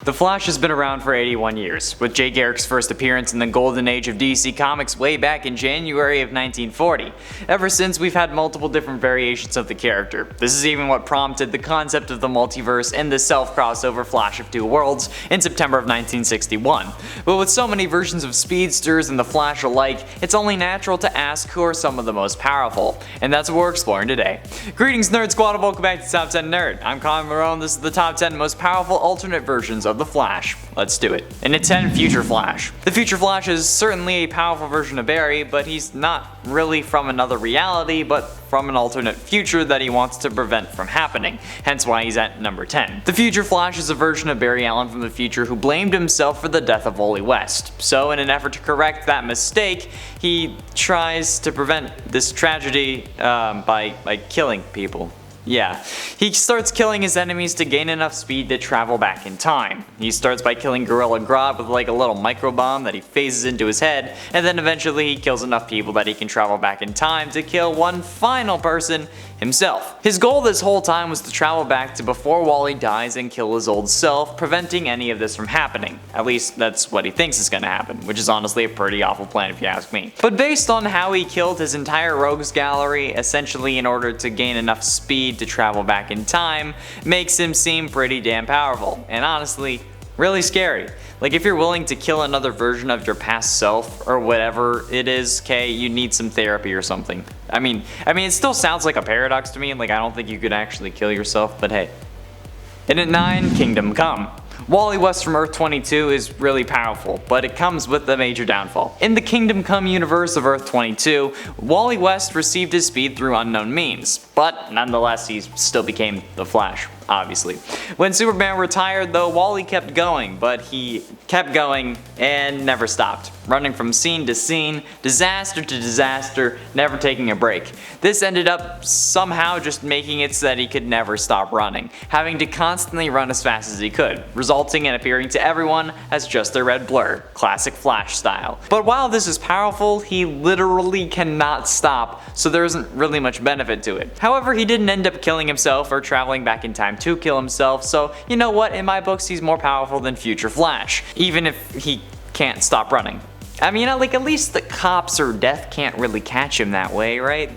The Flash has been around for 81 years, with Jay Garrick's first appearance in the golden age of DC Comics way back in January of 1940. Ever since, we've had multiple different variations of the character. This is even what prompted the concept of the multiverse and the self-crossover Flash of Two Worlds in September of 1961. But with so many versions of speedsters and the Flash alike, it's only natural to ask who are some of the most powerful, and that's what we're exploring today. Greetings Nerd Squad and welcome back to Top 10 Nerd. I'm Colin Marone, this is the top 10 most powerful alternate versions of the Flash. Let's do it. And at 10, Future Flash. The Future Flash is certainly a powerful version of Barry, but he's not really from another reality, but from an alternate future that he wants to prevent from happening, hence why he's at number 10. The Future Flash is a version of Barry Allen from the future who blamed himself for the death of Wally West. So in an effort to correct that mistake, he tries to prevent this tragedy by killing people. Yeah, he starts killing his enemies to gain enough speed to travel back in time. He starts by killing Gorilla Grodd with like a little microbomb that he phases into his head, and then eventually he kills enough people that he can travel back in time to kill one final person, himself. His goal this whole time was to travel back to before Wally dies and kill his old self, preventing any of this from happening. At least that's what he thinks is gonna happen, which is honestly a pretty awful plan if you ask me. But based on how he killed his entire rogues gallery, essentially in order to gain enough speed to travel back in time, makes him seem pretty damn powerful, and honestly, really scary. Like if you're willing to kill another version of your past self or whatever it is, okay, you need some therapy or something. I mean it still sounds like a paradox to me, like I don't think you could actually kill yourself, but hey. And at 9, Kingdom Come. Wally West from Earth 22 is really powerful, but it comes with a major downfall. In the Kingdom Come universe of Earth 22, Wally West received his speed through unknown means, but nonetheless he still became the Flash, obviously. When Superman retired though, Wally kept going, but he kept going and never stopped, running from scene to scene, disaster to disaster, never taking a break. This ended up somehow just making it so that he could never stop running, having to constantly run as fast as he could, resulting in appearing to everyone as just a red blur, classic Flash style. But while this is powerful, he literally cannot stop, so there isn't really much benefit to it. However, he didn't end up killing himself or traveling back in time to kill himself, so you know what, in my books he's more powerful than Future Flash, even if he can't stop running. I mean, like at least the cops or death can't really catch him that way, right?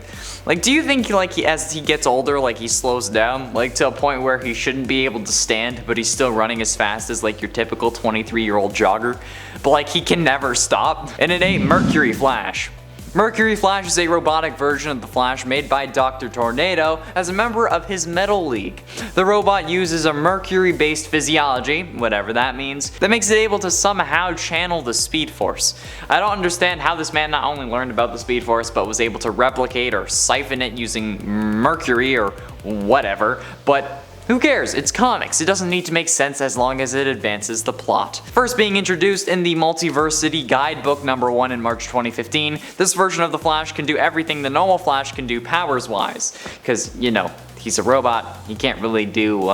Like, do you think like as he gets older, like he slows down, like to a point where he shouldn't be able to stand, but he's still running as fast as like your typical 23-year-old jogger, but like he can never stop? And it ain't Mercury Flash. Mercury Flash is a robotic version of the Flash made by Dr. Tornado as a member of his Metal League. The robot uses a mercury-based physiology, whatever that means, that makes it able to somehow channel the Speed Force. I don't understand how this man not only learned about the Speed Force but was able to replicate or siphon it using mercury or whatever, but who cares? It's comics. It doesn't need to make sense as long as it advances the plot. First being introduced in the Multiversity Guidebook #1 in March 2015, this version of the Flash can do everything the normal Flash can do powers-wise. Because, you know, he's a robot, he can't really do,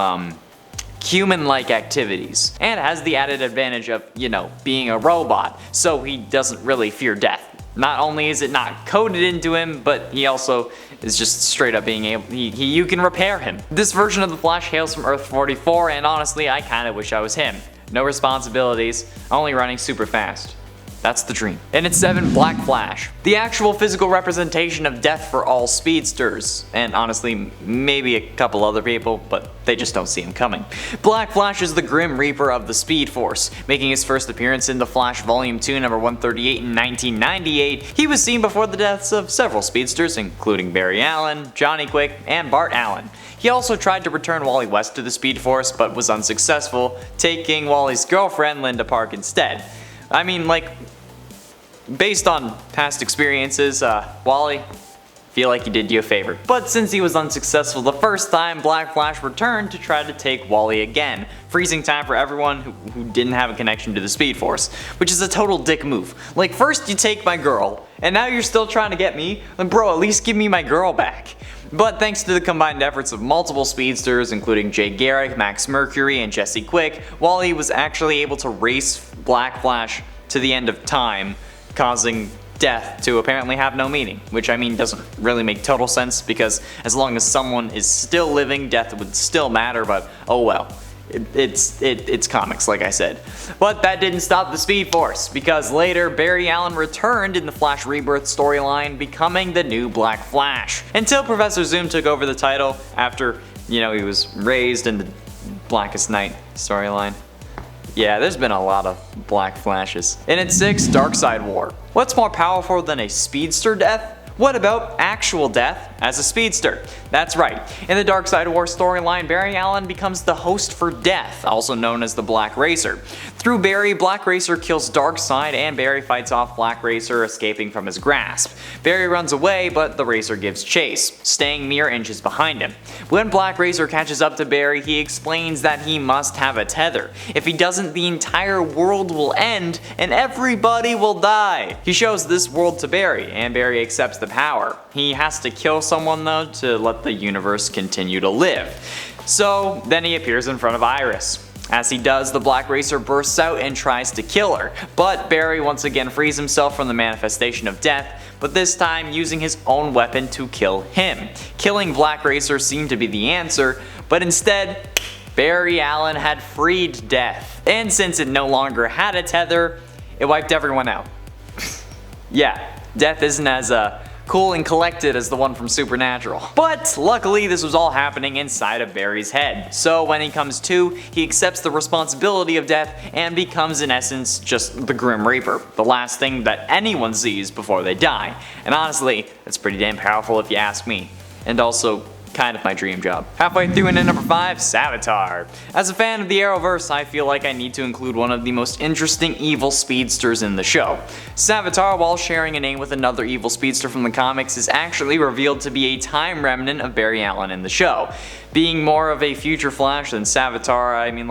human-like activities. And has the added advantage of, you know, being a robot, so he doesn't really fear death. Not only is it not coded into him, but he also is just straight up being able, you can repair him. This version of the Flash hails from Earth 44, and honestly, I kinda wish I was him. No responsibilities, only running super fast. That's the dream. And it's 7, Black Flash. The actual physical representation of death for all speedsters, and honestly, maybe a couple other people, but they just don't see him coming. Black Flash is the Grim Reaper of the Speed Force. Making his first appearance in The Flash Volume 2 number 138 in 1998, he was seen before the deaths of several speedsters, including Barry Allen, Johnny Quick, and Bart Allen. He also tried to return Wally West to the Speed Force, but was unsuccessful, taking Wally's girlfriend Linda Park instead. I mean, like, based on past experiences, Wally, feel like he did you a favor. But since he was unsuccessful the first time, Black Flash returned to try to take Wally again, freezing time for everyone who didn't have a connection to the Speed Force, which is a total dick move. Like, first you take my girl, and now you're still trying to get me? Then bro, at least give me my girl back. But thanks to the combined efforts of multiple speedsters, including Jay Garrick, Max Mercury, and Jesse Quick, Wally was actually able to race Black Flash to the end of time, causing death to apparently have no meaning, which I mean doesn't really make total sense because as long as someone is still living, death would still matter, but oh well. It's comics, like I said. But that didn't stop the Speed Force, because later Barry Allen returned in the Flash Rebirth storyline, becoming the new Black Flash. Until Professor Zoom took over the title after, he was raised in the Blackest Night storyline. Yeah, there's been a lot of Black Flashes. And at 6, Darkseid War. What's more powerful than a speedster death? What about actual death as a speedster? That's right. In the Darkseid War storyline, Barry Allen becomes the host for Death, also known as the Black Racer. Through Barry, Black Racer kills Darkseid and Barry fights off Black Racer, escaping from his grasp. Barry runs away, but the Racer gives chase, staying mere inches behind him. When Black Racer catches up to Barry, he explains that he must have a tether. If he doesn't, the entire world will end and everybody will die. He shows this world to Barry, and Barry accepts the power. He has to kill someone though to let the universe continue to live. So then he appears in front of Iris. As he does, the Black Racer bursts out and tries to kill her, but Barry once again frees himself from the manifestation of death, but this time using his own weapon to kill him. Killing Black Racer seemed to be the answer, but instead, Barry Allen had freed Death. And since it no longer had a tether, it wiped everyone out. Yeah, Death isn't as cool and collected as the one from Supernatural. But luckily this was all happening inside of Barry's head, so when he comes to, he accepts the responsibility of Death and becomes in essence just the Grim Reaper, the last thing that anyone sees before they die. And honestly, that's pretty damn powerful if you ask me. And also, kind of my dream job. Halfway through into number 5, Savitar. As a fan of the Arrowverse, I feel like I need to include one of the most interesting evil speedsters in the show. Savitar, while sharing a name with another evil speedster from the comics, is actually revealed to be a time remnant of Barry Allen in the show. Being more of a future Flash than Savitar, I mean,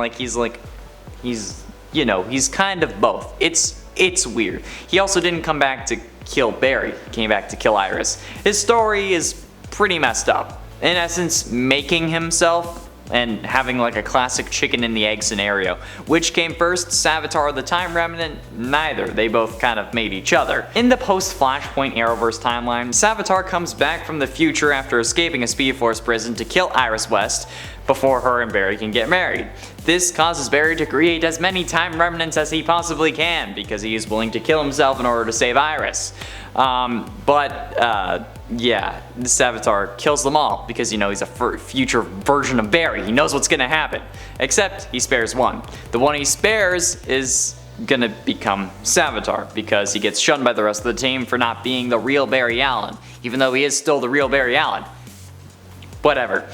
he's kind of both. It's weird. He also didn't come back to kill Barry, he came back to kill Iris. His story is pretty messed up. In essence, making himself and having like a classic chicken and the egg scenario. Which came first, Savitar or the Time Remnant? Neither, they both kind of made each other. In the post-Flashpoint Arrowverse timeline, Savitar comes back from the future after escaping a Speed Force prison to kill Iris West before her and Barry can get married. This causes Barry to create as many Time Remnants as he possibly can because he is willing to kill himself in order to save Iris. Yeah, the Savitar kills them all because he's a future version of Barry. He knows what's gonna happen. Except he spares one. The one he spares is gonna become Savitar because he gets shunned by the rest of the team for not being the real Barry Allen, even though he is still the real Barry Allen. Whatever.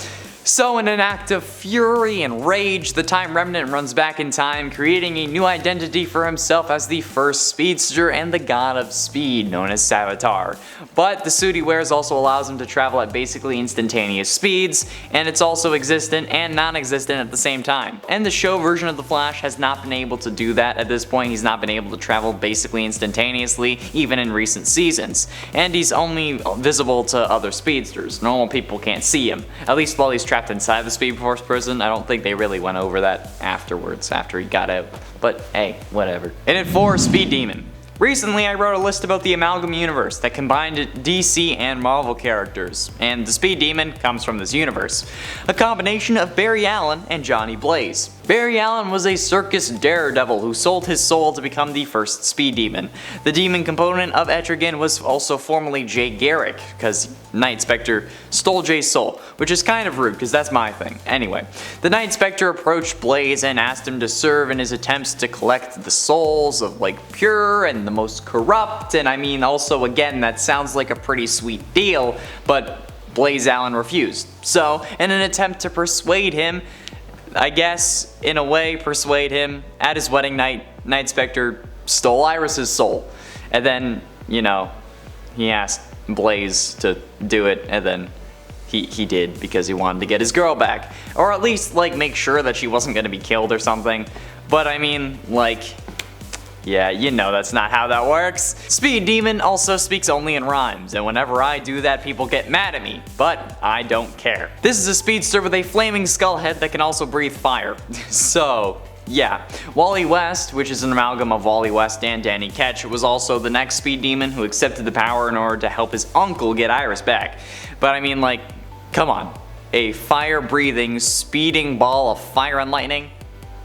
So in an act of fury and rage, the Time Remnant runs back in time, creating a new identity for himself as the first speedster and the god of speed, known as Savitar. But the suit he wears also allows him to travel at basically instantaneous speeds, and it's also existent and non-existent at the same time. And the show version of the Flash has not been able to do that at this point. He's not been able to travel basically instantaneously, even in recent seasons. And he's only visible to other speedsters. Normal people can't see him, at least while he's trapped inside the Speed Force prison. I don't think they really went over that afterwards, after he got out. But hey, whatever. And at 4, Speed Demon. Recently I wrote a list about the Amalgam universe that combined DC and Marvel characters, and the Speed Demon comes from this universe. A combination of Barry Allen and Johnny Blaze. Barry Allen was a circus daredevil who sold his soul to become the first Speed Demon. The demon component of Etrigan was also formerly Jay Garrick, because Night Spectre stole Jay's soul, which is kind of rude because that's my thing. Anyway, the Night Spectre approached Blaze and asked him to serve in his attempts to collect the souls of pure and the most corrupt, and I mean also again that sounds like a pretty sweet deal, but Blaze Allen refused. So in an attempt to persuade him, I guess in a way persuade him, at his wedding night, Night Spectre stole Iris's soul, and then he asked Blaze to do it, and then he did because he wanted to get his girl back, or at least make sure that she wasn't going to be killed or something. But I mean yeah, that's not how that works. Speed Demon also speaks only in rhymes, and whenever I do that people get mad at me, but I don't care. This is a speedster with a flaming skull head that can also breathe fire. So yeah, Wally West, which is an amalgam of Wally West and Danny Ketch, was also the next Speed Demon who accepted the power in order to help his uncle get Iris back. But I mean come on. a fire-breathing, speeding ball of fire and lightning?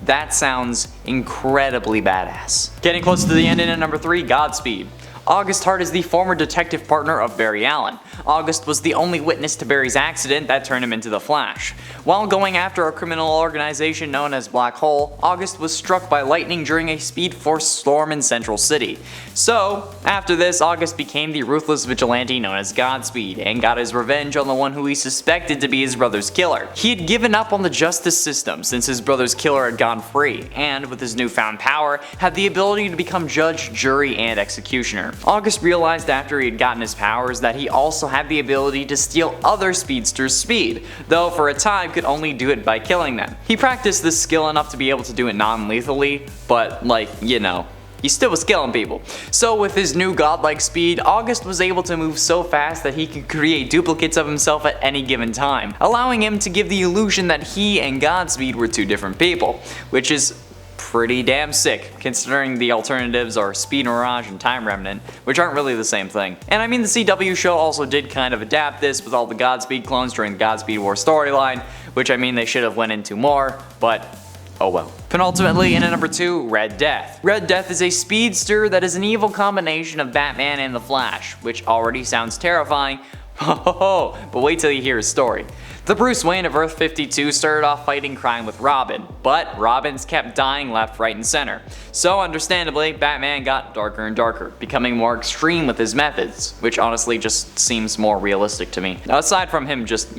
That sounds incredibly badass. Getting close to the end in at number 3, Godspeed. August Hart is the former detective partner of Barry Allen. August was the only witness to Barry's accident that turned him into the Flash. While going after a criminal organization known as Black Hole, August was struck by lightning during a Speed Force storm in Central City. So, after this, August became the ruthless vigilante known as Godspeed, and got his revenge on the one who he suspected to be his brother's killer. He had given up on the justice system since his brother's killer had gone free, and with his newfound power, had the ability to become judge, jury, and executioner. August realized after he had gotten his powers that he also had the ability to steal other speedsters' speed, though for a time could only do it by killing them. He practiced this skill enough to be able to do it non-lethally, but he still was killing people. So with his new godlike speed, August was able to move so fast that he could create duplicates of himself at any given time, allowing him to give the illusion that he and Godspeed were two different people, which is pretty damn sick, considering the alternatives are Speed Mirage and Time Remnant, which aren't really the same thing. And I mean, the CW show also did kind of adapt this with all the Godspeed clones during the Godspeed War storyline, which I mean they should have went into more, but oh well. Penultimately, in at number 2, Red Death. Red Death is a speedster that is an evil combination of Batman and the Flash, which already sounds terrifying, but wait till you hear his story. The Bruce Wayne of Earth 52 started off fighting crime with Robin, but Robins kept dying left, right, and center. So understandably, Batman got darker and darker, becoming more extreme with his methods, which honestly just seems more realistic to me. Aside from him just,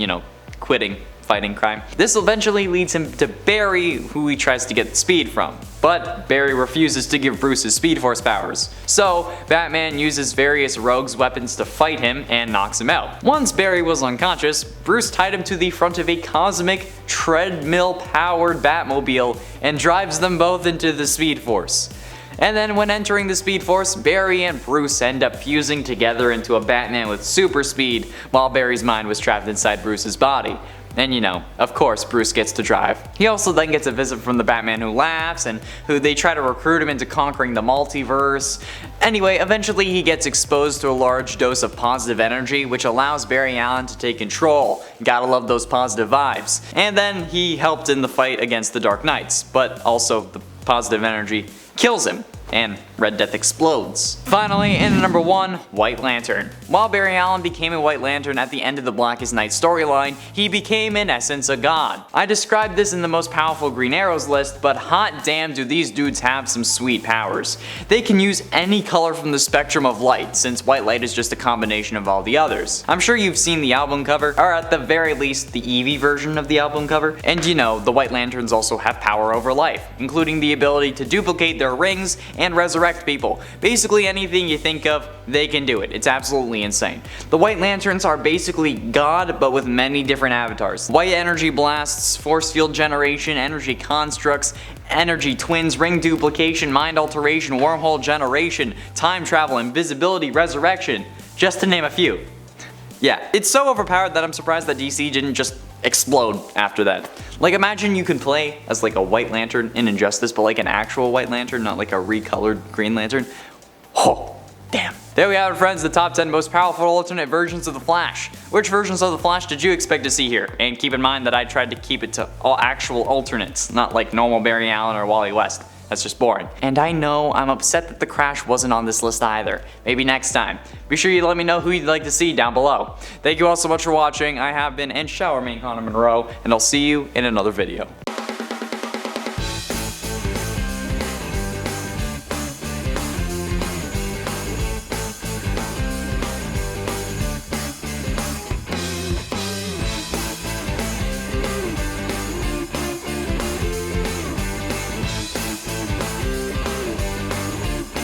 quitting fighting crime. This eventually leads him to Barry, who he tries to get speed from. But Barry refuses to give Bruce his Speed Force powers. So Batman uses various rogues' weapons to fight him and knocks him out. Once Barry was unconscious, Bruce tied him to the front of a cosmic, treadmill-powered Batmobile and drives them both into the Speed Force. And then when entering the Speed Force, Barry and Bruce end up fusing together into a Batman with super speed, while Barry's mind was trapped inside Bruce's body. And of course Bruce gets to drive. He also then gets a visit from the Batman Who Laughs, and who they try to recruit him into conquering the multiverse. Anyway, eventually he gets exposed to a large dose of positive energy, which allows Barry Allen to take control. Gotta love those positive vibes. And then he helped in the fight against the Dark Knights, but also the positive energy kills him, and Red Death explodes. Finally, in at number 1, White Lantern. While Barry Allen became a White Lantern at the end of the Blackest Night storyline, he became in essence a god. I described this in the most powerful Green Arrows list, but hot damn do these dudes have some sweet powers. They can use any color from the spectrum of light, since white light is just a combination of all the others. I'm sure you've seen the album cover, or at the very least the Eevee version of the album cover, and the White Lanterns also have power over life, including the ability to duplicate their rings and resurrect people. Basically anything you think of, they can do it. It's absolutely insane. The White Lanterns are basically God, but with many different avatars. White energy blasts, force field generation, energy constructs, energy twins, ring duplication, mind alteration, wormhole generation, time travel, invisibility, resurrection, just to name a few. Yeah, it's so overpowered that I'm surprised that DC didn't just explode after that. Like, imagine you can play as like a White Lantern in Injustice, but like an actual White Lantern, not like a recolored Green Lantern. Oh, damn. There we have it, friends, the top 10 most powerful alternate versions of the Flash. Which versions of the Flash did you expect to see here? And keep in mind that I tried to keep it to all actual alternates, not like normal Barry Allen or Wally West. That's just boring. And I know I'm upset that the Crash wasn't on this list either. Maybe next time. Be sure you let me know who you'd like to see down below. Thank you all so much for watching. I have been and shall remain Connor Monroe, and I'll see you in another video.